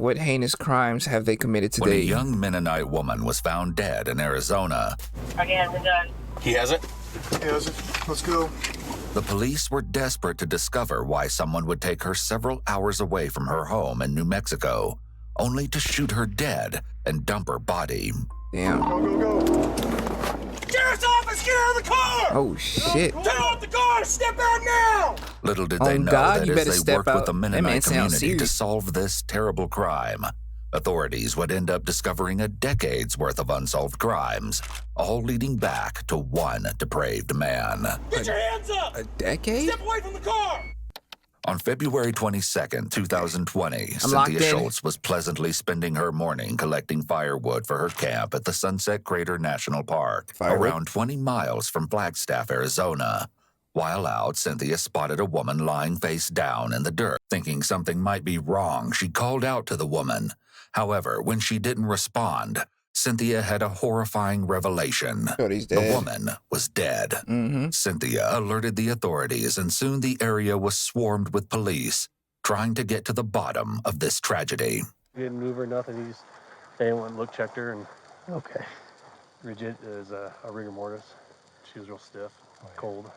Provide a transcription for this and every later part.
What heinous crimes have they committed When a today? young Mennonite woman was found dead in Arizona, He has a gun. He has it? He has it. Let's go. the police were desperate to discover why someone would take her several hours away from her home in New Mexico, only to shoot her dead and dump her body. Damn. Go, go, go. Sheriff's office, get out of the car! Oh, shit. Turn off the car! Step out now! Little did they On know God, that you as better they step worked out. with the That man Mennonite sounds community to serious. solve this terrible crime, authorities would end up discovering a decade's worth of unsolved crimes, all leading back to one depraved man. Get your hands up! A decade? Step away from the car! On February 22nd, 2020, locked Cynthia in. Schultz was pleasantly spending her morning collecting firewood for her camp at the Sunset Crater National Park, Firewood? around 20 miles from Flagstaff, Arizona. While out, Cynthia spotted a woman lying face down in the dirt. Thinking something might be wrong, she called out to the woman. However, when she didn't respond, Cynthia had a horrifying revelation. Shorty's The dead. woman was dead. Mm-hmm. Cynthia alerted the authorities, and soon the area was swarmed with police, trying to get to the bottom of this tragedy. He didn't move or nothing. He just, they went and look, checked her, and okay. Rigid as a rigor mortis. She was real stiff, cold.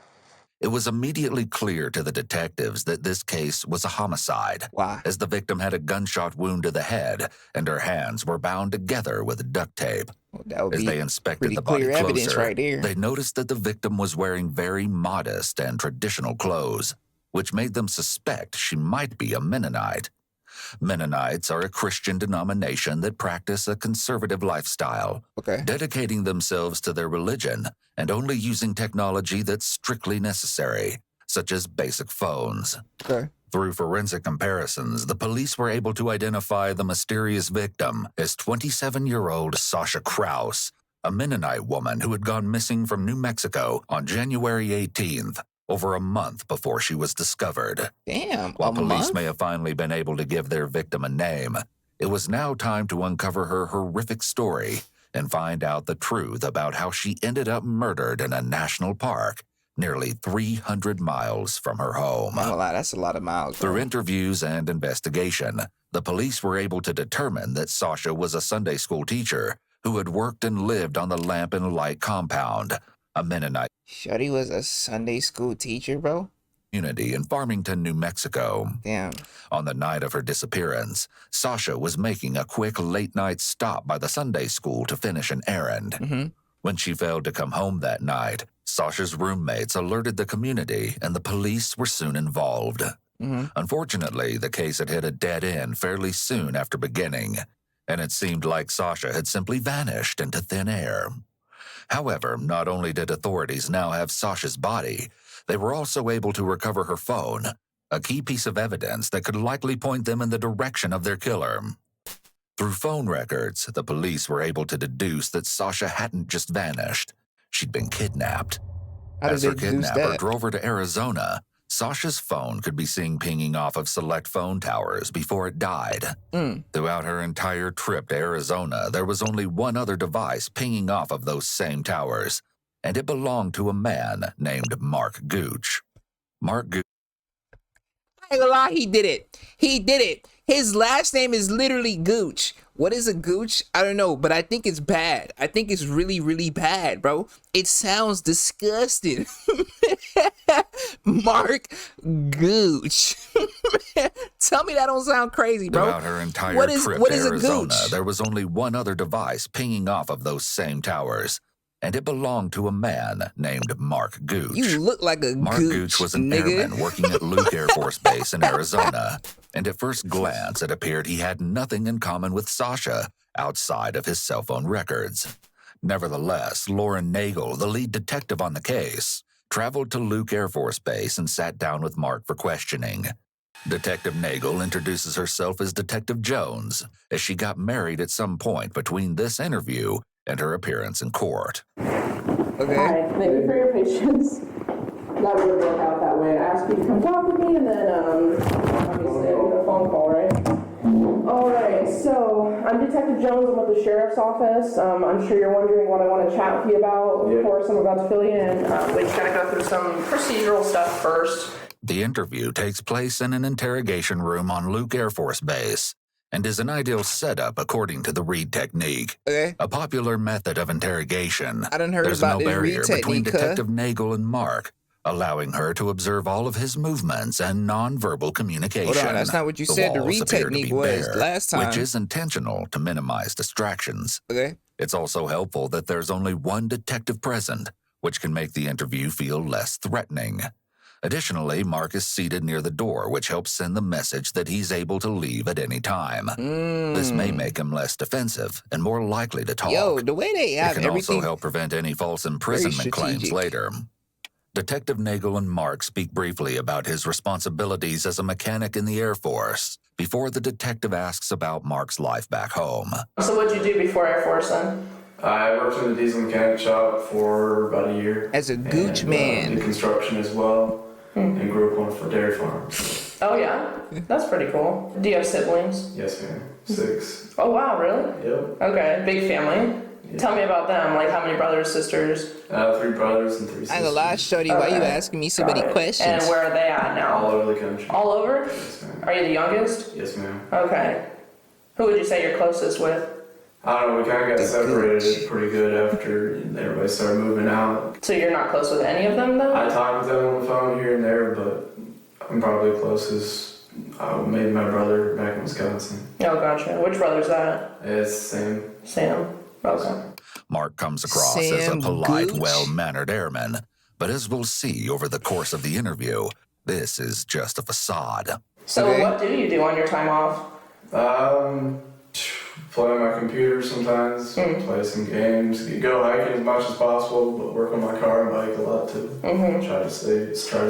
It was immediately clear to the detectives that this case was a homicide, Why? as the victim had a gunshot wound to the head, and her hands were bound together with duct tape. Well, that would As be they inspected pretty the body clear evidence closer, right there. they noticed that the victim was wearing very modest and traditional clothes, which made them suspect she might be a Mennonite. Mennonites are a Christian denomination that practice a conservative lifestyle, Okay. dedicating themselves to their religion and only using technology that's strictly necessary, such as basic phones. Okay. Through forensic comparisons, the police were able to identify the mysterious victim as 27-year-old Sasha Kraus, a Mennonite woman who had gone missing from New Mexico on January 18th, over a month before she was discovered. Damn. While A police month? may have finally been able to give their victim a name, it was now time to uncover her horrific story and find out the truth about how she ended up murdered in a national park nearly 300 miles from her home. Not a lot. That's a lot of miles. Through bro. interviews and investigation, the police were able to determine that Sasha was a Sunday school teacher who had worked and lived on the Lamp and Light compound, a Mennonite Shorty was a Sunday school teacher, bro? community in Farmington, New Mexico. Damn. On the night of her disappearance, Sasha was making a quick late-night stop by the Sunday school to finish an errand. Mm-hmm. When she failed to come home that night, Sasha's roommates alerted the community, and the police were soon involved. Mm-hmm. Unfortunately, the case had hit a dead end fairly soon after beginning, and it seemed like Sasha had simply vanished into thin air. However, not only did authorities now have Sasha's body, they were also able to recover her phone, a key piece of evidence that could likely point them in the direction of their killer. Through phone records, the police were able to deduce that Sasha hadn't just vanished. She'd been kidnapped. How did As they her deduce kidnapper that? drove her to Arizona, Sasha's phone could be seen pinging off of select phone towers before it died. Mm. Throughout her entire trip to Arizona, there was only one other device pinging off of those same towers, and it belonged to a man named Mark Gooch. Mark Gooch I ain't gonna lie, he did it. He did it. His last name is literally Gooch. What is a Gooch? I don't know, but I think it's bad. I think it's really, really bad, bro. It sounds disgusting. Mark Gooch. Tell me that don't sound crazy, bro. Throughout her entire What is- trip what to is a Arizona, Gooch? there was only one other device pinging off of those same towers, and it belonged to a man named Mark Gooch. You look like a Mark Gooch, Gooch was an nigga. airman working at Loui Air Force Base in Arizona, and at first glance it appeared he had nothing in common with Sasha outside of his cell phone records. Nevertheless, Lauren Nagel, the lead detective on the case, traveled to Loui Air Force Base and sat down with Mark for questioning. Detective Nagel introduces herself as Detective Jones, as she got married at some point between this interview and her appearance in court. Okay. Hi, thank you for your patience. That would work out that way. I asked you to come talk with me, and then, obviously, I get a phone call, right? Alright, so, I'm Detective Jones. I'm with the Sheriff's Office. I'm sure you're wondering what I want to chat with you about. Of course, I'm about to fill you in. We just gotta go through some procedural stuff first. The interview takes place in an interrogation room on Loui Air Force Base, and is an ideal setup according to the Reed technique. Okay. A popular method of interrogation. I done heard There's about no this barrier Reed between technique, huh? Detective Nagel and Mark, allowing her to observe all of his movements and nonverbal communication. Hold on, that's not what you said the walls Reed appear to technique be was bare, last time. which is intentional to minimize distractions. Okay. It's also helpful that there's only one detective present, which can make the interview feel less threatening. Additionally, Mark is seated near the door, which helps send the message that he's able to leave at any time. This may make him less defensive and more likely to talk. Yo, the way they have It can everything. also help prevent any false imprisonment claims strategic. later. Detective Nagel and Mark speak briefly about his responsibilities as a mechanic in the Air Force before the detective asks about Mark's life back home. So what'd you do before Air Force then? I worked in the diesel mechanic shop for about a year. As a gooch and, man. did construction as well, and grew up on a dairy farm. Oh yeah, that's pretty cool. Do you have siblings? Yes, ma'am. 6. Oh wow, really? Yep. Okay, big family. Tell me about them. Like how many brothers, sisters? 3 brothers and 3 sisters. I ain't gonna lie, Shorty, why you Okay. asking me so Got many it. questions? And where are they at now? All over the country. All over? Yes, ma'am. Are you the youngest? Yes, ma'am. Okay. Who would you say you're closest with? I don't know, we kind of got The separated gooch. pretty good after everybody started moving out. So you're not close with any of them though? I talk with them on the phone here and there, but I'm probably closest, maybe my brother back in Wisconsin. Oh, gotcha. Which brother's that? It's Sam. Sam. Okay. Mark comes across as a Sam polite, Gooch? well-mannered airman, but as we'll see over the course of the interview, this is just a facade. So Okay. what do you do on your time off? Play on my computer sometimes, play some games, go hiking as much as possible, but work on my car and bike a lot too. Try to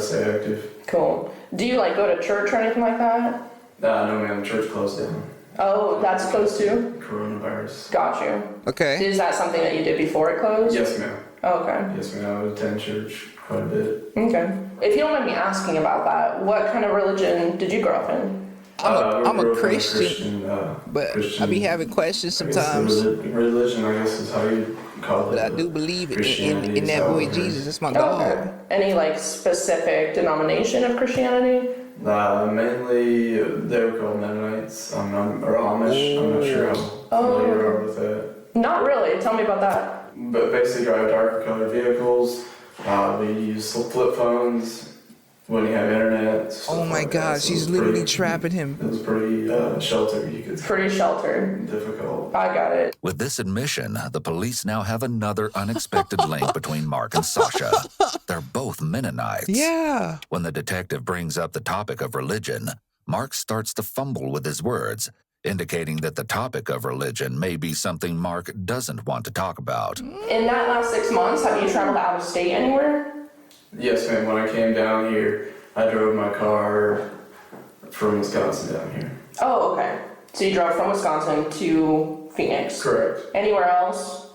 stay active. Cool. Do you like go to church or anything like that? No, man, the church closed down. Oh, that's closed too? Coronavirus. Got you. Okay. Is that something that you did before it closed? Yes, ma'am. Okay. Yes, ma'am. I would attend church quite a bit. Okay. If you don't mind me asking about that, what kind of religion did you grow up in? I'm we a grew up in Christian, but I be having questions I guess the sometimes. religion, I guess, is how you call it. But I do believe in Christianity that is how boy it is. Jesus. That's my Okay. dog. Any like specific denomination of Christianity? Mainly, they were called Mennonites, or Amish. I'm not sure how familiar you are with that. Not really. Tell me about that. But basically drive darker colored vehicles. We use flip phones when you have internet. stuff Oh my like that. God, So she's it was literally pretty- trapping him. It was pretty sheltered, you could say. Pretty sheltered. Difficult. I got it. With this admission, the police now have another unexpected link between Mark and Sasha. They're both Mennonites. Yeah. When the detective brings up the topic of religion, Mark starts to fumble with his words, indicating that the topic of religion may be something Mark doesn't want to talk about. In that last 6 months, have you traveled out of state anywhere? Yes, ma'am. When I came down here, I drove my car from Wisconsin down here. Oh, okay. So you drove from Wisconsin to Phoenix. Correct. Anywhere else?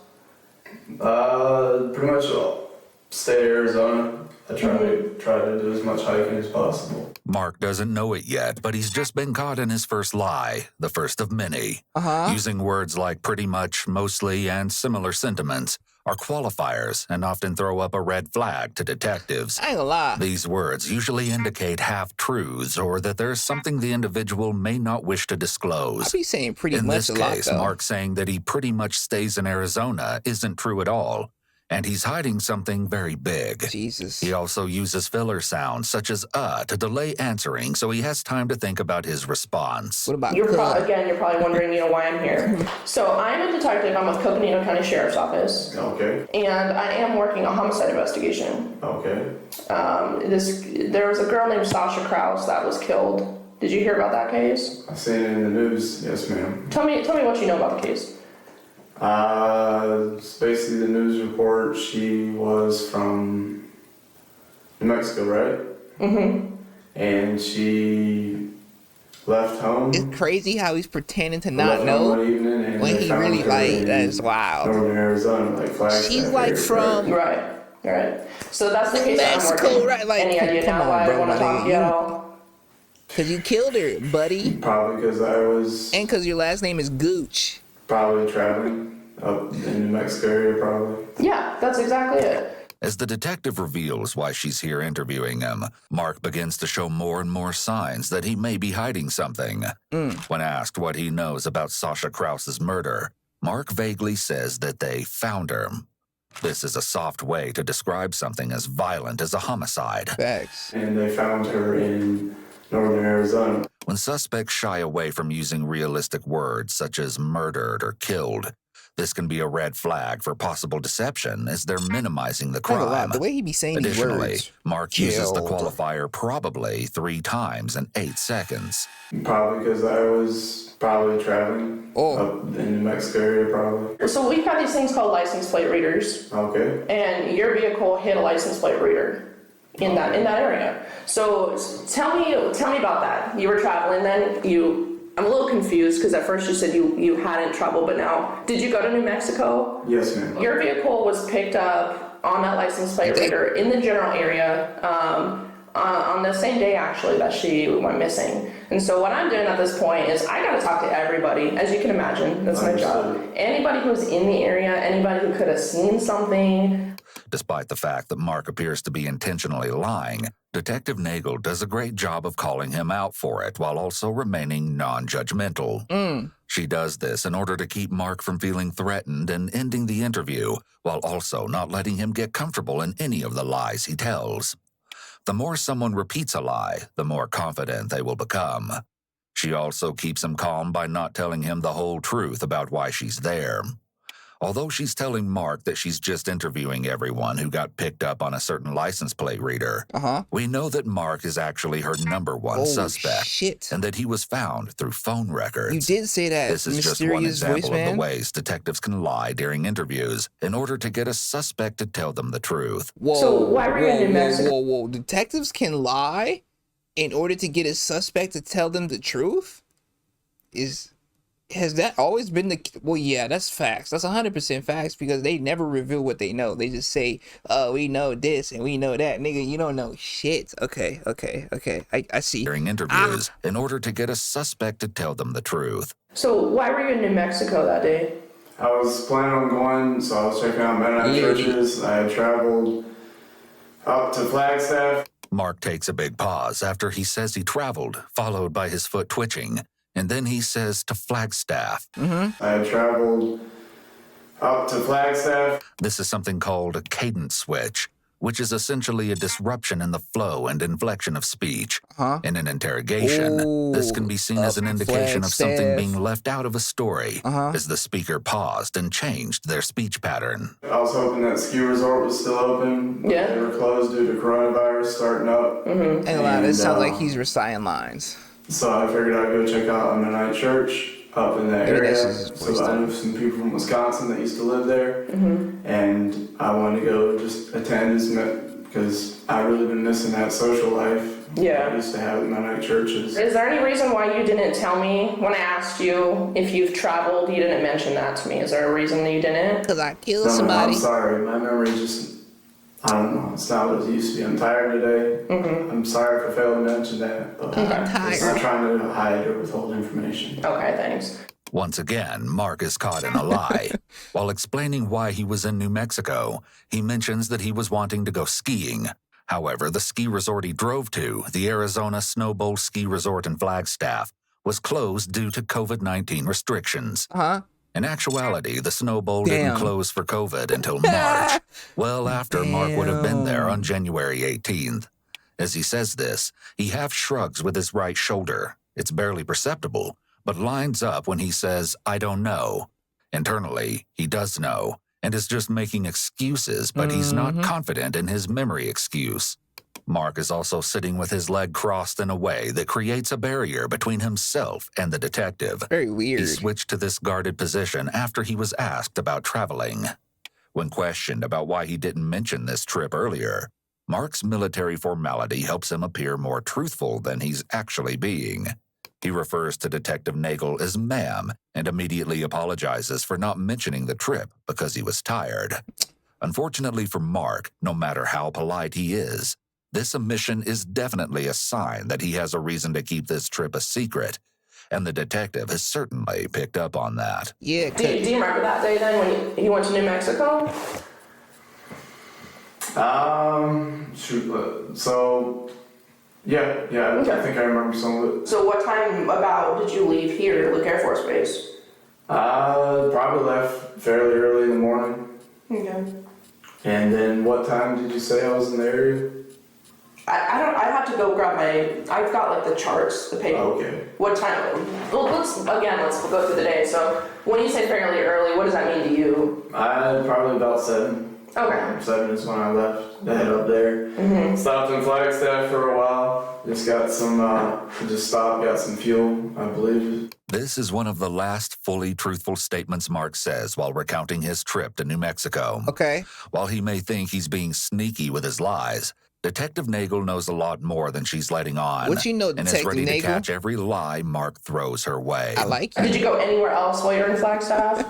Pretty much all. State of Arizona. I try to do as much hiking as possible. Mark doesn't know it yet, but he's just been caught in his first lie, the first of many. Using words like pretty much, mostly, and similar sentiments are qualifiers and often throw up a red flag to detectives. I ain't gonna lie. These words usually indicate half-truths or that there's something the individual may not wish to I disclose. be saying pretty In much this a lot case, though. Mark saying that he pretty much stays in Arizona isn't true at all, and he's hiding something very big. Jesus. He also uses filler sounds such as to delay answering, so he has time to think about his response. What about You're Cud? you're probably wondering, why I'm here. So I'm a detective. I'm with Coconino County Sheriff's Office, Okay. and I am working a homicide investigation. Okay. There was a girl named Sasha Krause that was killed. Did you hear about that case? I've seen it in the news. Yes, ma'am. Tell me what you know about the case. It's basically the news report. She was from New Mexico, right? Mm-hmm. And she left home. It's crazy how he's pretending to left not home know one evening and when they he found really her like in that is wild. Northern Arizona, like Flagstaff. She's like area, from Right. So that's the case that I'm Mexico, working. right? Like, Any idea come now on, why bro, I want to my talk nigga, to you at you- all? Cause you killed her, buddy, Probably because I was and cause your last name is Gooch. probably traveling up in New Mexico area, probably. Yeah, that's exactly it. As the detective reveals why she's here interviewing him, Mark begins to show more and more signs that he may be hiding something. When asked what he knows about Sasha Krause's murder, Mark vaguely says that they found her. This is a soft way to describe something as violent as a homicide. Facts. And they found her in northern Arizona. When suspects shy away from using realistic words such as murdered or killed, this can be a red flag for possible deception as they're minimizing the Not gonna lie, crime. the way he be saying these Additionally, words. Mark uses the Killed. qualifier probably 3 times in 8 seconds. Probably because I was probably traveling up in New Mexico area, probably. So we've got these things called license plate readers, Okay. and your vehicle hit a license plate reader in that area. So tell me about that. You were traveling then. I'm a little confused because at first you said you hadn't traveled, but now did you go to New Mexico? Yes, ma'am. Your vehicle was picked up on that license plate reader in the general area on the same day actually that she went missing. And so what I'm doing at this point is I got to talk to everybody, as you can imagine. That's my job. Understood. Anybody who's in the area, anybody who could have seen something. Despite the fact that Mark appears to be intentionally lying, Detective Nagel does a great job of calling him out for it while also remaining non-judgmental. She does this in order to keep Mark from feeling threatened and ending the interview, while also not letting him get comfortable in any of the lies he tells. The more someone repeats a lie, the more confident they will become. She also keeps him calm by not telling him the whole truth about why she's there. Although she's telling Mark that she's just interviewing everyone who got picked up on a certain license plate reader, we know that Mark is actually her number one suspect, Shit. and that he was found through phone records. You did say that This is just one mysterious voice example of man. the ways detectives can lie during interviews in order to get a suspect to tell them the truth. Whoa, So why were you in New Mexico? Whoa. Detectives can lie in order to get a suspect to tell them the truth? Has that always been the... Well, yeah, that's facts. That's 100% facts because they never reveal what they know. They just say, oh, we know this and we know that. Nigga, you don't know shit. Okay. I see. During interviews in order to get a suspect to tell them the truth. So why were you in New Mexico that day? I was planning on going, so I was checking out Mennonite churches. I had traveled up to Flagstaff. Mark takes a big pause after he says he traveled, followed by his foot twitching. And then he says to Flagstaff. I had traveled up to Flagstaff. This is something called a cadence switch, which is essentially a disruption in the flow and inflection of speech. In an interrogation, this can be seen as an indication of something Flagstaff. being left out of a story, as the speaker paused and changed their speech pattern. I was hoping that ski resort was still open. But Yeah. they were closed due to coronavirus starting up. Ain't gonna lie, this sounds like And, he's reciting lines. So I figured I'd go check out a Mennonite church up in that Maybe that's area. his voice So I then. knew some people from Wisconsin that used to live there. And I wanted to go just attend because I really been missing that social life Yeah. I used to have at Mennonite churches. Is there any reason why you didn't tell me when I asked you if you've traveled? You didn't mention that to me. Is there a reason that you didn't? Because I killed No, somebody. I'm sorry. My memory just, I don't know. It's not what it used to be. I'm tired today. I'm sorry for failing to mention that. But I'm I'm tired. not trying to hide or withhold information. Okay, thanks. Once again, Mark is caught in a lie. While explaining why he was in New Mexico, he mentions that he was wanting to go skiing. However, the ski resort he drove to, the Arizona Snow Bowl Ski Resort in Flagstaff, was closed due to COVID-19 restrictions. In actuality, the Snow Bowl didn't Damn. close for COVID until March, well after Mark would have been there on January 18th. As he says this, he half shrugs with his right shoulder. It's barely perceptible, but lines up when he says, I don't know. Internally, he does know, and is just making excuses, but he's not confident in his memory excuse. Mark is also sitting with his leg crossed in a way that creates a barrier between himself and the detective. Very weird. He switched to this guarded position after he was asked about traveling. When questioned about why he didn't mention this trip earlier, Mark's military formality helps him appear more truthful than he's actually being. He refers to Detective Nagel as ma'am and immediately apologizes for not mentioning the trip because he was tired. Unfortunately for Mark, no matter how polite he is, this omission is definitely a sign that he has a reason to keep this trip a secret, and the detective has certainly picked up on that. Yeah, Do you remember that day then when you went to New Mexico? So, yeah, Okay. I think I remember some of it. So what time about did you leave here, Luke Air Force Base? Probably left fairly early in the morning. Okay. And then what time did you say I was in the area? I don't. I have to go grab my. I've got like the charts, the paper. Okay. What time? Well, let's go through the day. So when you say fairly early, what does that mean to you? Probably about 7. Okay. 7 is when I left to head up there. Mm-hmm. Stopped in Flagstaff for a while. Just got some, got some fuel, I believe. This is one of the last fully truthful statements Mark says while recounting his trip to New Mexico. Okay. While he may think he's being sneaky with his lies, Detective Nagel knows a lot more than she's letting on. What you know, and is Detective ready Nagel? to catch every lie Mark throws her way. I like you. Did you go anywhere else while you're in Flagstaff?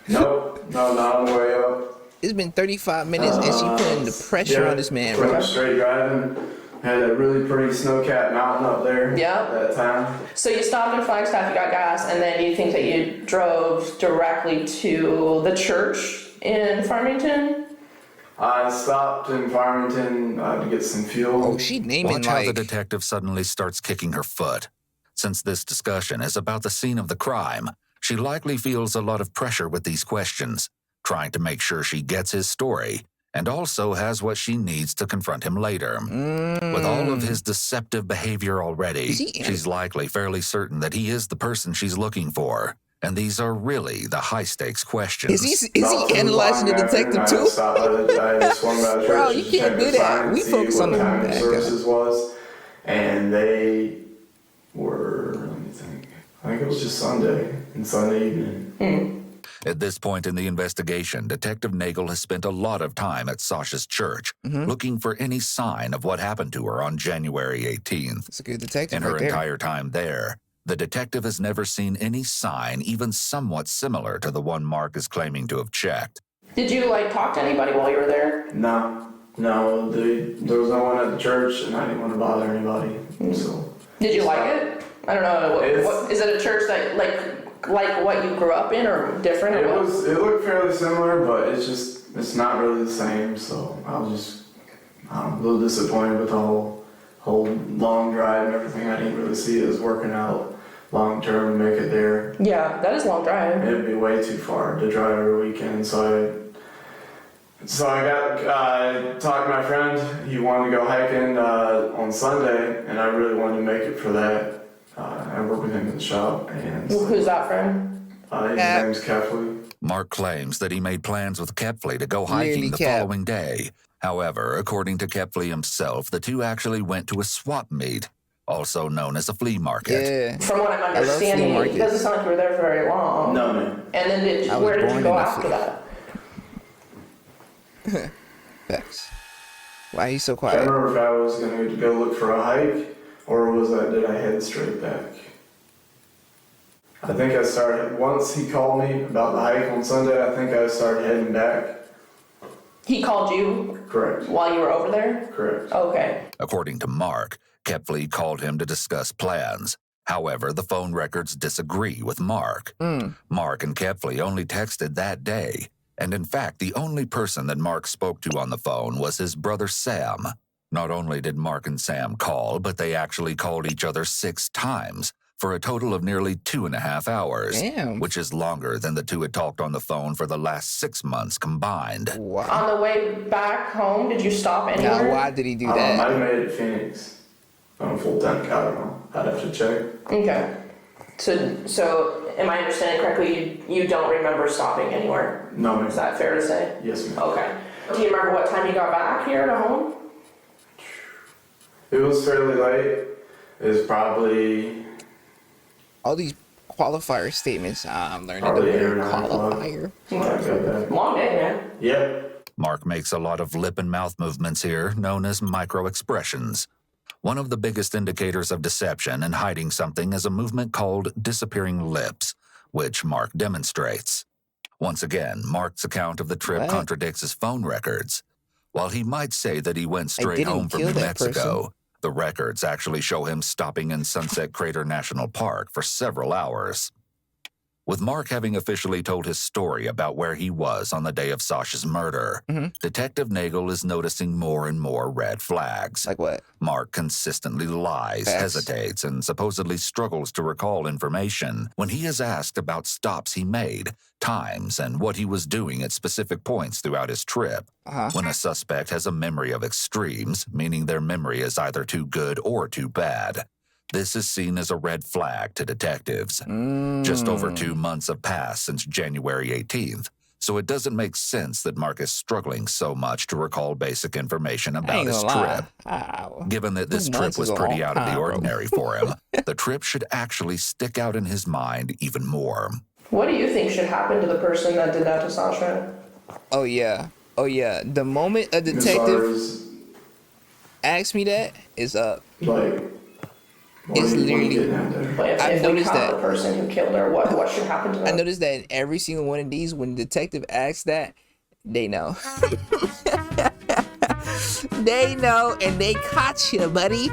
Nope, no, not on the way up. It's been 35 minutes and she putting the pressure on this man, went bro. straight driving. Had a really pretty snow-capped mountain up there. Yeah. At that time. So you stopped in Flagstaff, you got gas, and then you think that you drove directly to the church in Farmington? I stopped in Farmington to get some fuel. Oh, she naming Watch how the like... detective suddenly starts kicking her foot. Since this discussion is about the scene of the crime, she likely feels a lot of pressure with these questions, trying to make sure she gets his story, and also has what she needs to confront him later. With all of his deceptive behavior already, she's likely fairly certain that he is the person she's looking for. And these are really the high-stakes questions. Is he analyzing the detective too? Bro, you can't do that. We focus on the time bad services was, and they were, let me think. I think it was just Sunday evening. At this point in the investigation, Detective Nagel has spent a lot of time at Sasha's church, looking for any sign of what happened to her on January 18th. It's a good detective In her right there. entire time there, the detective has never seen any sign even somewhat similar to the one Mark is claiming to have checked. Did you talk to anybody while you were there? No, there was no one at the church, and I didn't want to bother anybody. So. Did you like it? I don't know. What is it? A church that like what you grew up in, or different? It or what? was. It looked fairly similar, but it's not really the same. So I was just a little disappointed with the whole long drive and everything. I didn't really see it as working out long term to make it there. Yeah, that is a long drive. It'd be way too far to drive every weekend. So I talked to my friend. He wanted to go hiking on Sunday, and I really wanted to make it for that. I work with him in the shop, and Who's that friend? his name's Kefley. Mark claims that he made plans with Kepfley to go hiking the following day. However, according to Kepfley himself, the two actually went to a swap meet, also known as a flea market. Yeah. From what I'm understanding, it doesn't sound like you were there for very long. No, man. And then where did you go after that? Facts. Why are you so I quiet? can't remember if I was going to go look for a hike, or did I head straight back? I think I started, once he called me about the hike on Sunday, I think I started heading back. He called you Correct. while you were over there? Correct. Okay. According to Mark, Kepfley called him to discuss plans. However, the phone records disagree with Mark. Mark and Kepfley only texted that day, and in fact, the only person that Mark spoke to on the phone was his brother Sam. Not only did Mark and Sam call, but they actually called each other 6 times, for a total of nearly 2.5 hours, Damn. which is longer than the two had talked on the phone for the last 6 months combined. Wow. On the way back home, did you stop anywhere? Now, why did he do I that? made it to Phoenix on a full tank. I don't know. I'd have to check. Okay. So am I understanding correctly, you don't remember stopping anywhere? No, ma'am. Is that fair to say? Yes, ma'am. Okay. Do you remember what time you got back here to home? It was fairly late. It was probably All these qualifier statements. I'm learning the Probably 8 or word 9 o'clock. qualifier. when I got back. Long day, man. Yep. Mark makes a lot of lip and mouth movements here, known as micro-expressions. One of the biggest indicators of deception and hiding something is a movement called disappearing lips, which Mark demonstrates. Once again, Mark's account of the trip What? contradicts his phone records. While he might say that he went straight didn't home from kill New that Mexico, the records actually show him stopping in Sunset Crater National Park for several hours. With Mark having officially told his story about where he was on the day of Sasha's murder, Detective Nagel is noticing more and more red flags. Like what? Mark consistently lies, Facts. hesitates, and supposedly struggles to recall information when he is asked about stops he made, times, and what he was doing at specific points throughout his trip. When a suspect has a memory of extremes, meaning their memory is either too good or too bad, this is seen as a red flag to detectives. Just over 2 months have passed since January 18th, so it doesn't make sense that Mark is struggling so much to recall basic information about his trip. Given that this 2 trip months was is a pretty long out of the time, bro. ordinary for him, the trip should actually stick out in his mind even more. What do you think should happen to the person that did that to Sasha? Oh yeah. The moment a As far detective as, asks me that, it's up. like, what It's are you literally- getting at there? Like, I've if we noticed caught that. the person who killed her, what should happen to them? I noticed that in every single one of these, when the detective asks that, they know. They know, and they caught you, buddy.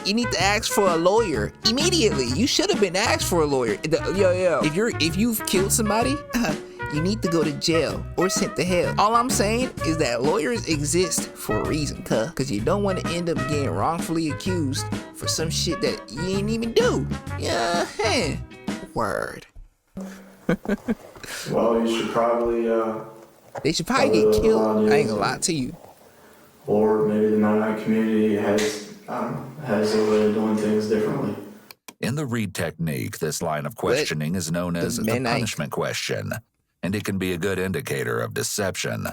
You need to ask for a lawyer immediately. You should have been asked for a lawyer. Yo. If you've killed somebody, you need to go to jail or sent to hell. All I'm saying is that lawyers exist for a reason, cause you don't want to end up getting wrongfully accused for some shit that you ain't even do. Yeah, hey. Word. Well, you should probably, They should probably get killed. I ain't gonna lie to you. or maybe the Mennonite community has a way of doing things differently. In the Reed technique, this line of questioning is known as the Mennonite. punishment question, and it can be a good indicator of deception.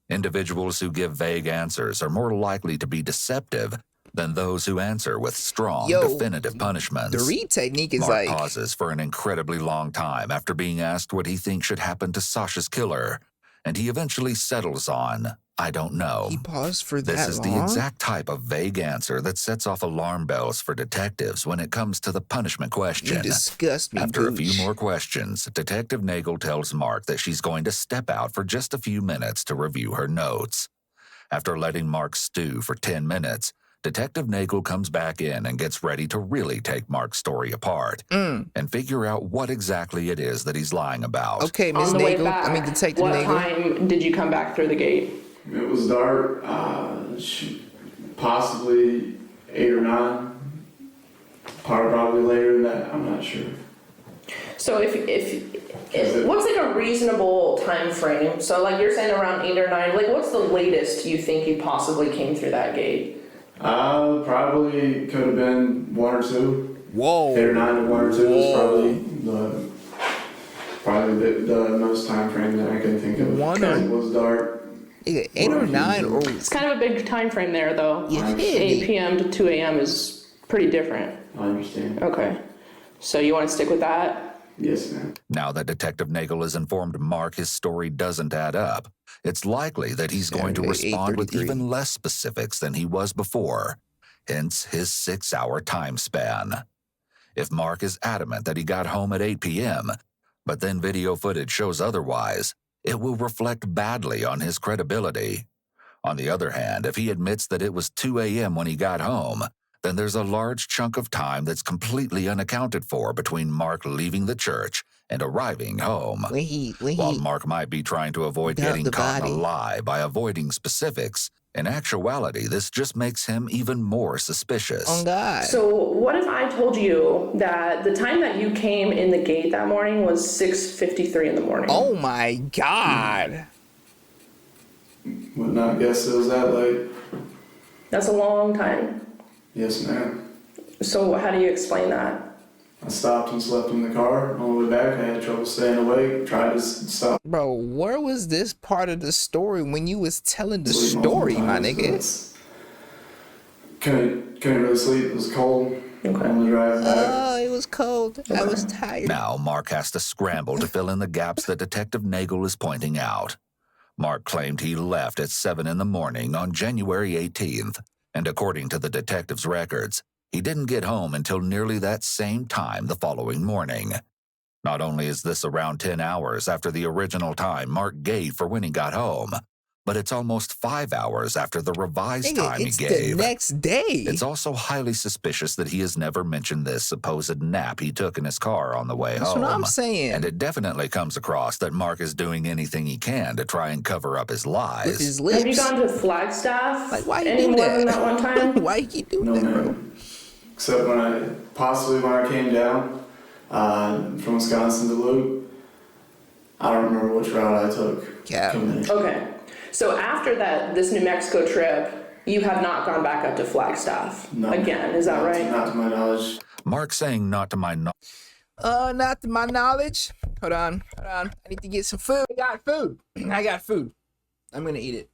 Individuals who give vague answers are more likely to be deceptive than those who answer with strong, definitive punishments. The Reed technique is Mark like, pauses for an incredibly long time after being asked what he thinks should happen to Sasha's killer, and he eventually settles on, I don't know. he paused for that This is long? the exact type of vague answer that sets off alarm bells for detectives when it comes to the punishment question. You disgust me, After a few Gooch. more questions, Detective Nagel tells Mark that she's going to step out for just a few minutes to review her notes. After letting Mark stew for 10 minutes, Detective Nagel comes back in and gets ready to really take Mark's story apart and figure out what exactly it is that he's lying about. Okay, Miss On the way Nagel. back, I mean, Detective what Nagel. time did you come back through the gate? It was dark, possibly 8 or 9. Probably later than that, I'm not sure. So if what's like a reasonable time frame? So like you're saying around 8 or 9, like what's the latest you think you possibly came through that gate? Probably could have been 1 or 2. Whoa. 8 or 9 to 1 or 2 is probably the most time frame that I can think of. One because or- it was dark. 8 or 9 or It's kind of a big time frame there though. you 8 hit me. p.m. to 2 a.m. is pretty different. I understand. Okay. So you want to stick with that? Yes, ma'am. Now that Detective Nagel has informed Mark his story doesn't add up, it's likely that he's going to Saturday, respond with 8:33. even less specifics than he was before, hence his 6-hour time span. If Mark is adamant that he got home at 8 p.m., but then video footage shows otherwise, it will reflect badly on his credibility. On the other hand, if he admits that it was 2 a.m. when he got home, then there's a large chunk of time that's completely unaccounted for between Mark leaving the church and arriving home. While When Mark might be trying to avoid dumped getting the caught in a body. lie by avoiding specifics, in actuality, this just makes him even more suspicious. on God. So what if I told you that the time that you came in the gate that morning was 6:53 in the morning? Oh my God. Would not guess it was that late. That's a long time. Yes, ma'am. So how do you explain that? I stopped and slept in the car. On the way back, I had trouble staying awake. Tried to stop. Bro, where was this part of the story when you was telling the sleep story, multiple my times, nigga? so couldn't really sleep. It was cold. Okay. On the drive back. Oh, it was cold. I was tired. Now, Mark has to scramble to fill in the gaps that Detective Nagel is pointing out. Mark claimed he left at 7 in the morning on January 18th, and according to the detective's records, he didn't get home until nearly that same time the following morning. Not only is this around 10 hours after the original time Mark gave for when he got home, but it's almost 5 hours after the revised Nigga, time he it's gave. the next day. It's also highly suspicious that he has never mentioned this supposed nap he took in his car on the way That's home. what I'm saying. And it definitely comes across that Mark is doing anything he can to try and cover up his lies. With his lips. Have you gone to Flagstaff Like, why you any do more that? than that one time? Why you keep doing No, that, bro? man. Except when I came down from Wisconsin to Loui. I don't remember which route I took. Cap. coming in. Okay. So after this New Mexico trip, you have not gone back up to Flagstaff No. again, is that right? Not to my knowledge. Mark saying not to my knowledge. Not to my knowledge. Hold on. I need to get some food. I got food. I'm gonna eat it.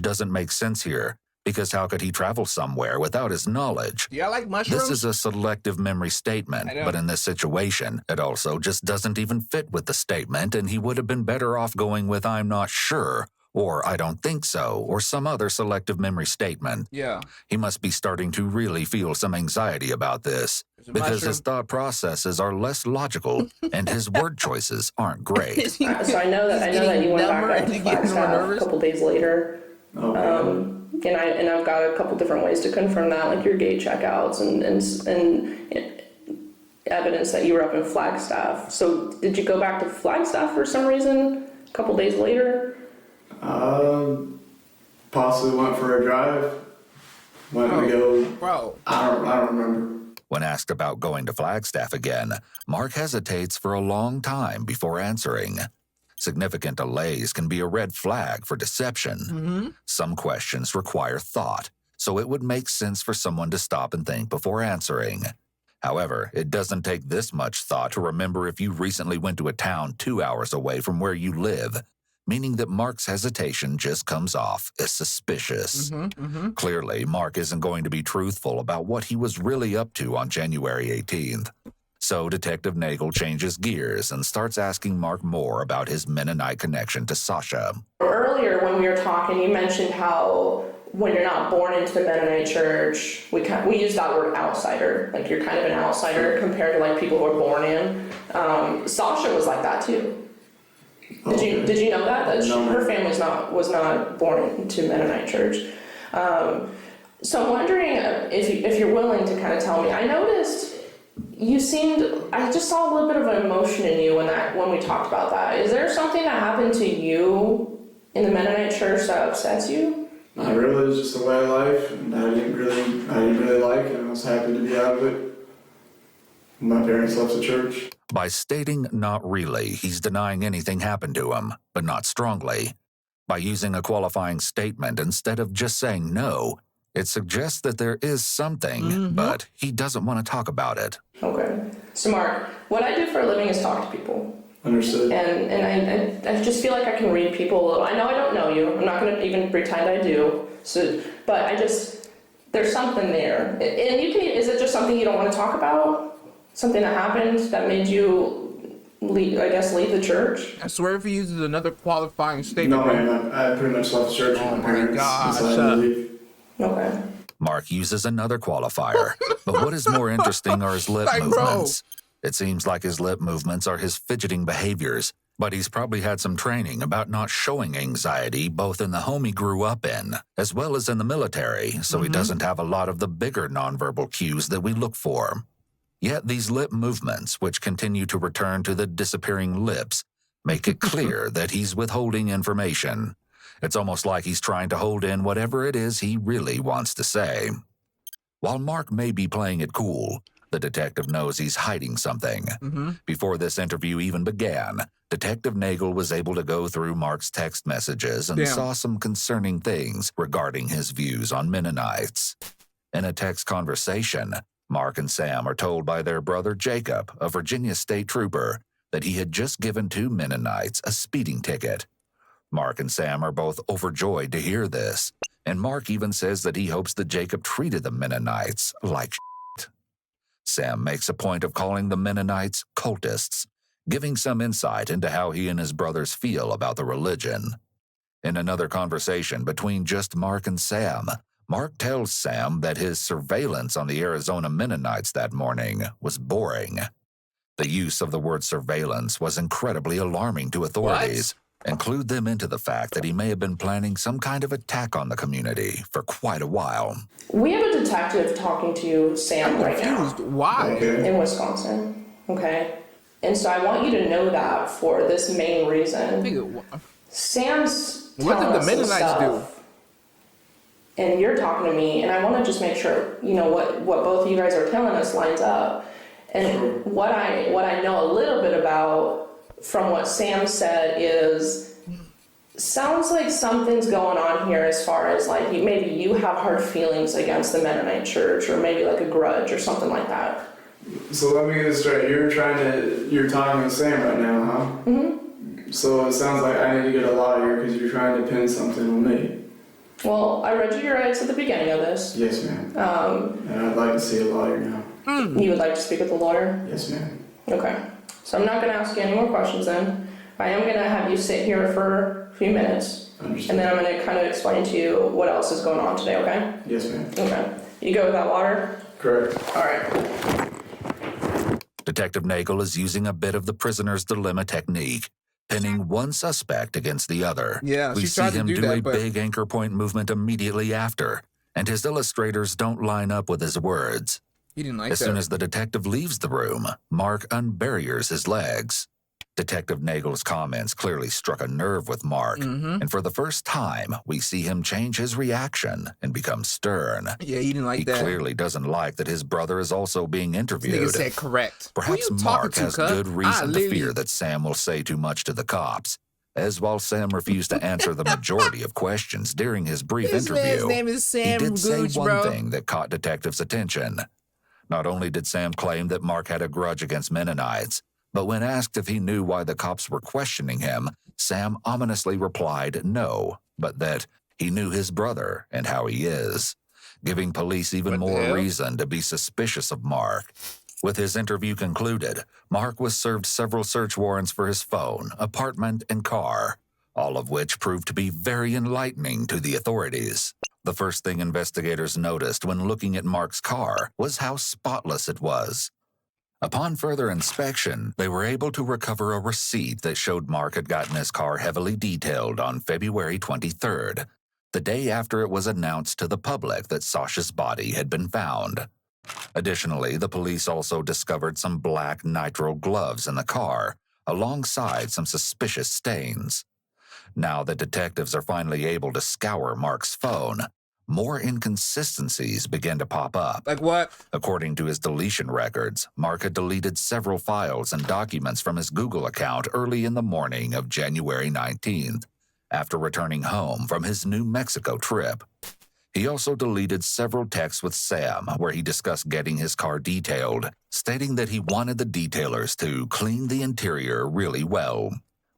Doesn't make sense here, because how could he travel somewhere without his knowledge? Do y'all like mushrooms? This is a selective memory statement, I know. but in this situation, it also just doesn't even fit with the statement, and he would have been better off going with "I'm not sure," or "I don't think so," or some other selective memory statement. Yeah. He must be starting to really feel some anxiety about this, There's a because mushroom. his thought processes are less logical, and his word choices aren't great. So I know that you went back up to Flagstaff a couple days later. Okay. And I've got a couple different ways to confirm that, like your gate checkouts and evidence that you were up in Flagstaff. So did you go back to Flagstaff for some reason a couple days later? Possibly went for a drive. Went to go. Bro. I don't remember. When asked about going to Flagstaff again, Mark hesitates for a long time before answering. Significant delays can be a red flag for deception. Mm-hmm. Some questions require thought, so it would make sense for someone to stop and think before answering. However, it doesn't take this much thought to remember if you recently went to a town 2 hours away from where you live, meaning that Mark's hesitation just comes off as suspicious. Clearly, Mark isn't going to be truthful about what he was really up to on January 18th. So Detective Nagel changes gears and starts asking Mark more about his Mennonite connection to Sasha. Earlier when we were talking, you mentioned how when you're not born into the Mennonite church, we use that word outsider. Like you're kind of an outsider compared to like people who are born in. Sasha was like that too. Did you know that No. her family was not born into Mennonite church? So I'm wondering if you're willing to kind of tell me. I noticed I just saw a little bit of an emotion in you when we talked about that. Is there something that happened to you in the Mennonite church that upsets you? Not really. It's just a way of life, and I didn't really like it. And I was happy to be out of it. My parents left the church. By stating not really, he's denying anything happened to him, but not strongly. By using a qualifying statement instead of just saying no, it suggests that there is something, but he doesn't want to talk about it. Okay. So Mark, what I do for a living is talk to people. Understood. And I just feel like I can read people a little. I know I don't know you. I'm not going to even pretend I do. But there's something there. And is it just something you don't want to talk about? Something that happened that made you leave the church? I swear if he uses another qualifying statement. No, man. I pretty much left the church with Oh my my parents. gosh. Decided to leave. Okay. Mark uses another qualifier, but what is more interesting are his lip Like, bro. movements. It seems like his lip movements are his fidgeting behaviors, but he's probably had some training about not showing anxiety both in the home he grew up in, as well as in the military, so he doesn't have a lot of the bigger nonverbal cues that we look for. Yet these lip movements, which continue to return to the disappearing lips, make it clear that he's withholding information. It's almost like he's trying to hold in whatever it is he really wants to say. While Mark may be playing it cool, the detective knows he's hiding something. Before this interview even began, Detective Nagel was able to go through Mark's text messages and saw some concerning things regarding his views on Mennonites. In a text conversation, Mark and Sam are told by their brother Jacob, a Virginia state trooper, that he had just given 2 Mennonites a speeding ticket. Mark and Sam are both overjoyed to hear this, and Mark even says that he hopes that Jacob treated the Mennonites like shit. Sam makes a point of calling the Mennonites cultists, giving some insight into how he and his brothers feel about the religion. In another conversation between just Mark and Sam, Mark tells Sam that his surveillance on the Arizona Mennonites that morning was boring. The use of the word surveillance was incredibly alarming to authorities. and clued them into the fact that he may have been planning some kind of attack on the community for quite a while. We have a detective talking to Sam right now Why? in Wisconsin. Okay? And so I want you to know that for this main reason. Nigga, Sam's what telling did the us some Mennonites do? stuff, and you're talking to me, and I want to just make sure, you know, what both of you guys are telling us lines up. And what I know a little bit about from what Sam said is, sounds like something's going on here as far as like maybe you have hard feelings against the Mennonite church, or maybe like a grudge or something like that. So let me get this straight. You're talking to Sam right now, huh? Mm-hmm. So it sounds like I need to get a lawyer because you're trying to pin something on me. Well, I read you your rights at the beginning of this. Yes, ma'am. And I'd like to see a lawyer now. You would like to speak with the lawyer? Yes, ma'am. Okay. So I'm not going to ask you any more questions then. I am going to have you sit here for a few minutes. Understood. And then I'm going to kind of explain to you what else is going on today, okay? Yes, ma'am. Okay. You go with that water? Correct. All right. Detective Nagel is using a bit of the prisoner's dilemma technique, pinning one suspect against the other. Yeah, we she see tried to him do do that, a but- big anchor point movement immediately after, and his illustrators don't line up with his words. He didn't like As that. soon as the detective leaves the room, Mark unbarriers his legs. Detective Nagel's comments clearly struck a nerve with Mark, and for the first time, we see him change his reaction and become stern. Yeah, he didn't like He that. clearly doesn't like that his brother is also being Nigga interviewed. said correct. Perhaps Who you Mark talking to, has cuz? good I reason to literally- fear that Sam will say too much to the cops, as while Sam refused to answer the majority of questions during his brief This man's interview, name is Sam he did Gooch, say one bro. thing that caught detectives' attention. Not only did Sam claim that Mark had a grudge against Mennonites, but when asked if he knew why the cops were questioning him, Sam ominously replied no, but that he knew his brother and how he is, giving police even What the more hell? reason to be suspicious of Mark. With his interview concluded, Mark was served several search warrants for his phone, apartment, and car, all of which proved to be very enlightening to the authorities. The first thing investigators noticed when looking at Mark's car was how spotless it was. Upon further inspection, they were able to recover a receipt that showed Mark had gotten his car heavily detailed on February 23rd, the day after it was announced to the public that Sasha's body had been found. Additionally, the police also discovered some black nitrile gloves in the car, alongside some suspicious stains. Now that detectives are finally able to scour Mark's phone, more inconsistencies began to pop up. Like what? According to his deletion records, Mark had deleted several files and documents from his Google account early in the morning of January 19th, after returning home from his New Mexico trip. He also deleted several texts with Sam where he discussed getting his car detailed, stating that he wanted the detailers to clean the interior really well.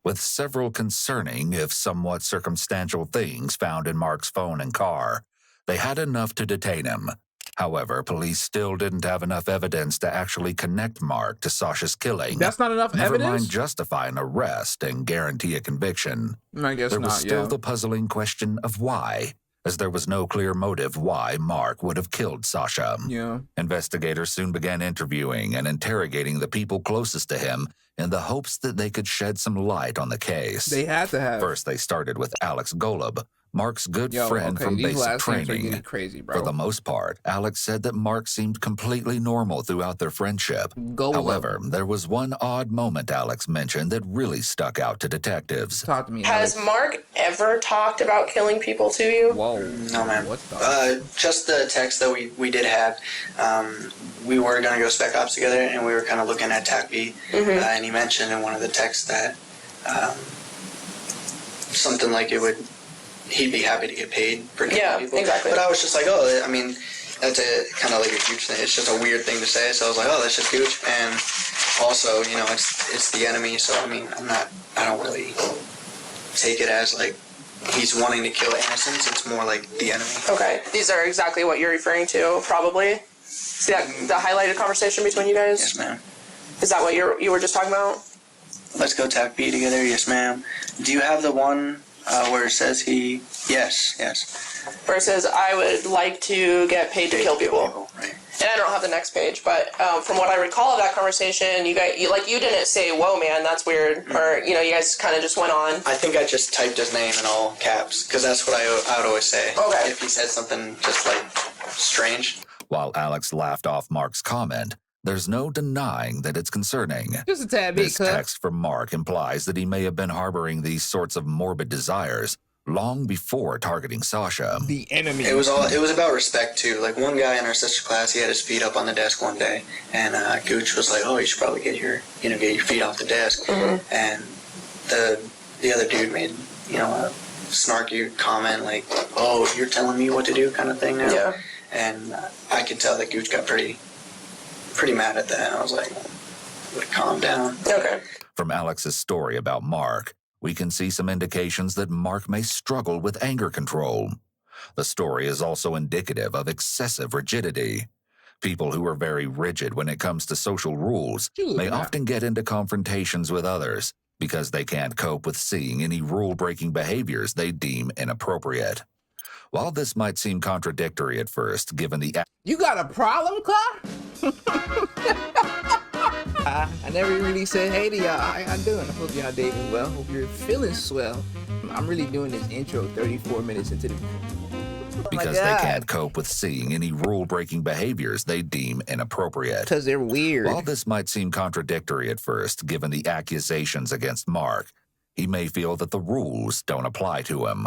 With several concerning, if somewhat circumstantial things found in Mark's phone and car, they had enough to detain him. However, police still didn't have enough evidence to actually connect Mark to Sasha's killing. That's not enough Never evidence? mind justify an arrest and guarantee a conviction. I guess There was not, still yeah. the puzzling question of why, as there was no clear motive why Mark would have killed Sasha. Yeah. Investigators soon began interviewing and interrogating the people closest to him in the hopes that they could shed some light on the case. They had to have. First, they started with Alex Golub, Mark's good Yo, friend okay, from these basic last names are training. getting crazy, bro. For the most part, Alex said that Mark seemed completely normal throughout their friendship. Golub. However, there was one odd moment Alex mentioned that really stuck out to detectives. Talk to me, Has Alex. Mark ever talked about killing people to you? Whoa. No, man. What the? Just the text that we did have. We were going to go spec ops together, and we were kind of looking at TAC B. And he mentioned in one of the texts that something like he'd be happy to get paid for killing Yeah, people. exactly. But I was just like, oh, I mean, that's a kind of like a huge thing. It's just a weird thing to say. So I was like, oh, that's just huge. And also, you know, it's the enemy. So I mean, I don't really take it as like he's wanting to kill innocents. It's more like the enemy. Okay, these are exactly what you're referring to, probably. See that the highlighted conversation between you guys? Yes, ma'am. Is that what you were just talking about? Let's go TAC B together. Yes, ma'am. Do you have the one where it says yes. Where it says, I would like to get paid to kill people. Right. And I don't have the next page, but from what I recall of that conversation, you didn't say, "Whoa, man, that's weird," or you guys kind of just went on. I think I just typed his name in all caps because that's what I would always say. Okay. If he said something just like strange. While Alex laughed off Mark's comment, there's no denying that it's concerning. Just a tad bit, This text from Mark implies that he may have been harboring these sorts of morbid desires long before targeting Sasha. The enemy. It was about respect too. Like one guy in our sister class, he had his feet up on the desk one day, and Gooch was like, "Oh, you should probably get your feet off the desk." Mm-hmm. And the other dude made a snarky comment like, "Oh, you're telling me what to do," kind of thing now. Yeah. And I could tell that Gooch got pretty mad at that. And I was like, calm down. Okay. From Alex's story about Mark, we can see some indications that Mark may struggle with anger control. The story is also indicative of excessive rigidity. People who are very rigid when it comes to social rules may often get into confrontations with others because they can't cope with seeing any rule-breaking behaviors they deem inappropriate. While this might seem contradictory at first, given the... You got a problem, Clark? I never really said hey to y'all. How y'all doing? I hope y'all doing well. Hope you're feeling swell. I'm really doing this intro 34 minutes into the... because they can't cope with seeing any rule-breaking behaviors they deem inappropriate. Because they're weird. While this might seem contradictory at first, given the accusations against Mark, he may feel that the rules don't apply to him.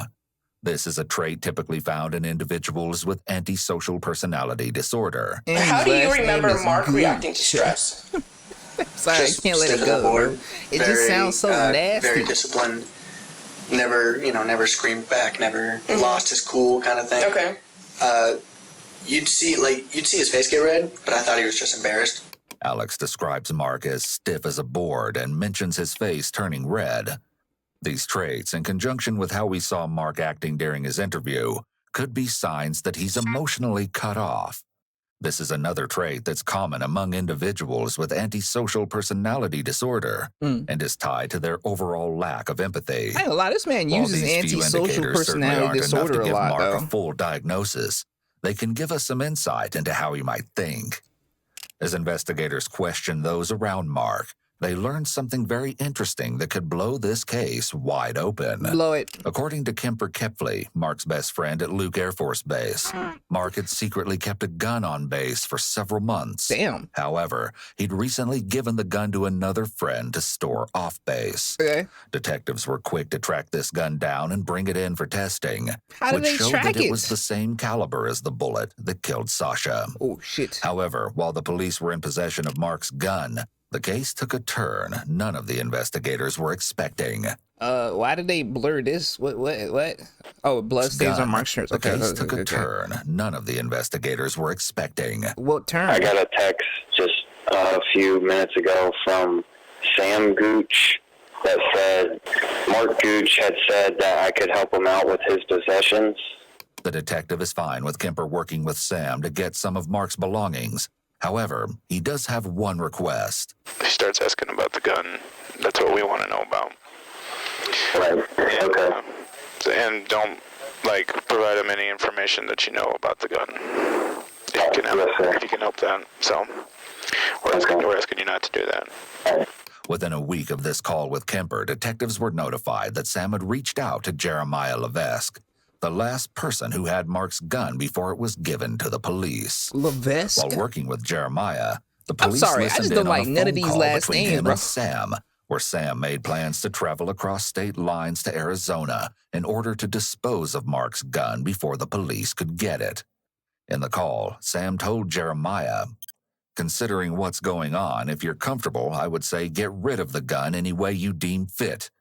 This is a trait typically found in individuals with antisocial personality disorder. And How do you last name remember is Mark Gooch. reacting to stress? Sorry, Just I can't let stiff it as a go. board. Bro. It just sounds so nasty. Very disciplined. Never screamed back. Never lost his cool, kind of thing. Okay. You'd see his face get red, but I thought he was just embarrassed. Alex describes Mark as stiff as a board and mentions his face turning red. These traits, in conjunction with how we saw Mark acting during his interview, could be signs that he's emotionally cut off. This is another trait that's common among individuals with antisocial personality disorder and is tied to their overall lack of empathy. I ain't gonna lie, this man While uses these few antisocial indicators certainly personality aren't enough disorder to a give lot, Mark though. a full diagnosis, they can give us some insight into how he might think. As investigators question those around Mark, they learned something very interesting that could blow this case wide open. Blow it. According to Kemper Kepley, Mark's best friend at Luke Air Force Base, Mark had secretly kept a gun on base for several months. Damn. However, he'd recently given the gun to another friend to store off base. Okay. Detectives were quick to track this gun down and bring it in for testing, How did which they showed track that it it? was the same caliber as the bullet that killed Sasha. Oh, shit. However, while the police were in possession of Mark's gun, the case took a turn none of the investigators were expecting. Why did they blur this? What? Oh, blood stains on Mark's shirt. The Okay. case took a okay. turn none of the investigators were expecting. What turn? I got a text just a few minutes ago from Sam Gooch that said Mark Gooch had said that I could help him out with his possessions. The detective is fine with Kemper working with Sam to get some of Mark's belongings. However, he does have one request. He starts asking about the gun. That's what we want to know about. Right. Okay. And don't, provide him any information that you know about the gun. If you can help that. So, we're asking you not to do that. Within a week of this call with Kemper, detectives were notified that Sam had reached out to Jeremiah Levesque, the last person who had Mark's gun before it was given to the police. Levesque? While working with Jeremiah, the I'm police sorry, I listened just in don't on like a none of phone these call last between names, him bro. and Sam, where Sam made plans to travel across state lines to Arizona in order to dispose of Mark's gun before the police could get it. In the call, Sam told Jeremiah, "Considering what's going on, if you're comfortable, I would say get rid of the gun any way you deem fit.